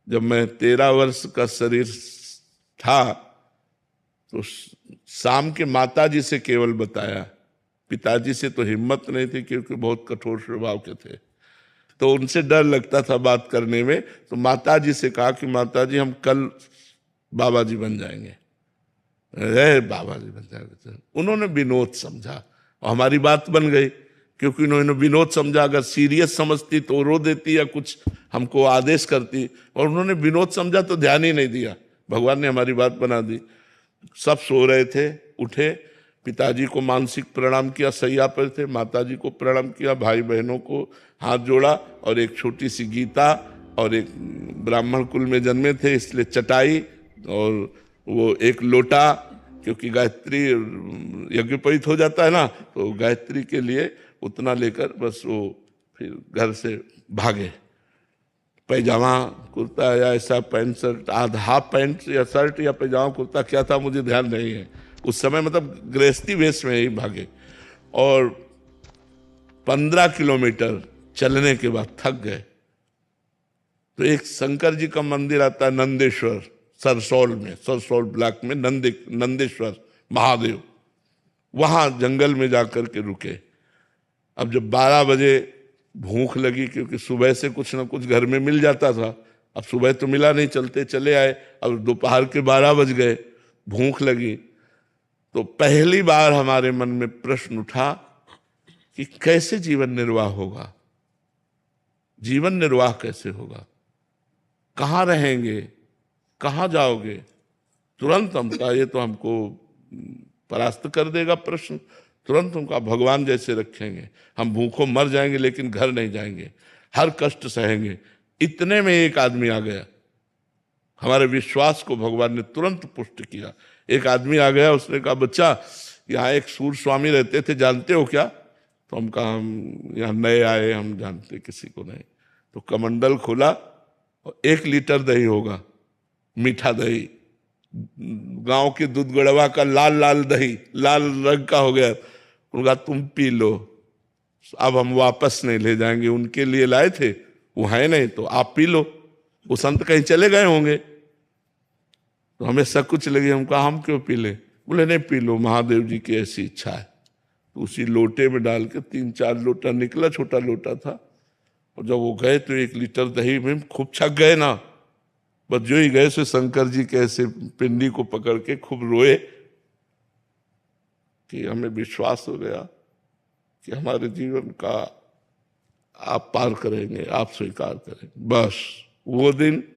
जब मैं 13 वर्ष का शरीर था तो शाम के माताजी से केवल बताया, पिताजी से तो हिम्मत नहीं थी क्योंकि बहुत कठोर स्वभाव के थे, तो उनसे डर लगता था बात करने में। तो माताजी से कहा कि माताजी हम कल बाबा जी बन जाएंगे। बाबा जी बन जाएंगे। उन्होंने विनोद समझा और हमारी बात बन गई, क्योंकि उन्होंने विनोद समझा। अगर सीरियस समझती तो रो देती या कुछ हमको आदेश करती, और उन्होंने विनोद समझा तो ध्यान ही नहीं दिया। भगवान ने हमारी बात बना दी। सब सो रहे थे, उठे, पिताजी को मानसिक प्रणाम किया, सैया पर थे, माताजी को प्रणाम किया, भाई बहनों को हाथ जोड़ा, और एक छोटी सी गीता, और एक ब्राह्मण कुल में जन्मे थे इसलिए चटाई, और वो एक लोटा, क्योंकि गायत्री यज्ञोपवीत हो जाता है ना, तो गायत्री के लिए उतना लेकर बस वो फिर घर से भागे। पैजामा कुर्ता या ऐसा पैंट शर्ट, आधा हाफ पैंट या शर्ट या पैजामा कुर्ता क्या था मुझे ध्यान नहीं है उस समय, मतलब गृहस्थी वेश में ही भागे। और 15 किलोमीटर चलने के बाद थक गए, तो एक शंकर जी का मंदिर आता है नंदेश्वर, सरसौल ब्लॉक में नंदेश्वर महादेव, वहां जंगल में जाकर के रुके। अब जब 12 बजे भूख लगी, क्योंकि सुबह से कुछ ना कुछ घर में मिल जाता था, अब सुबह तो मिला नहीं, चलते चले आए। अब दोपहर के 12 बज गए, भूख लगी, तो पहली बार हमारे मन में प्रश्न उठा कि कैसे जीवन निर्वाह होगा, जीवन निर्वाह कैसे होगा, कहाँ रहेंगे, कहाँ जाओगे। तुरंत हम कहा ये तो हमको परास्त कर देगा प्रश्न। तुरंत उनका भगवान जैसे रखेंगे, हम भूखों मर जाएंगे लेकिन घर नहीं जाएंगे, हर कष्ट सहेंगे। इतने में एक आदमी आ गया, हमारे विश्वास को भगवान ने तुरंत पुष्ट किया। एक आदमी आ गया, उसने कहा बच्चा यहाँ एक सूर स्वामी रहते थे, जानते हो क्या? तो हम कहा हम यहाँ नए आए, हम जानते किसी को नहीं। तो कमंडल खोला और 1 लीटर दही होगा, मीठा दही, गांव के दूध गड़वा का लाल लाल दही, लाल रंग का हो गया। उनका तुम पी लो, अब हम वापस नहीं ले जाएंगे, उनके लिए लाए थे, वो है नहीं तो आप पी लो, वो संत कहीं चले गए होंगे। तो हमें सकुच लगी, हम कहा हम क्यों पी ले? बोले नहीं पी लो, महादेव जी की ऐसी इच्छा है। तो उसी लोटे में डाल के 3-4 लोटा निकला, छोटा लोटा था। और जब वो गए तो 1 लीटर दही में खूब छक गए ना, बस जो ही गए सो शंकर जी के ऐसे पिंडी को पकड़ के खूब रोए कि हमें विश्वास हो गया कि हमारे जीवन का आप पार करेंगे, आप स्वीकार करेंगे। बस वो दिन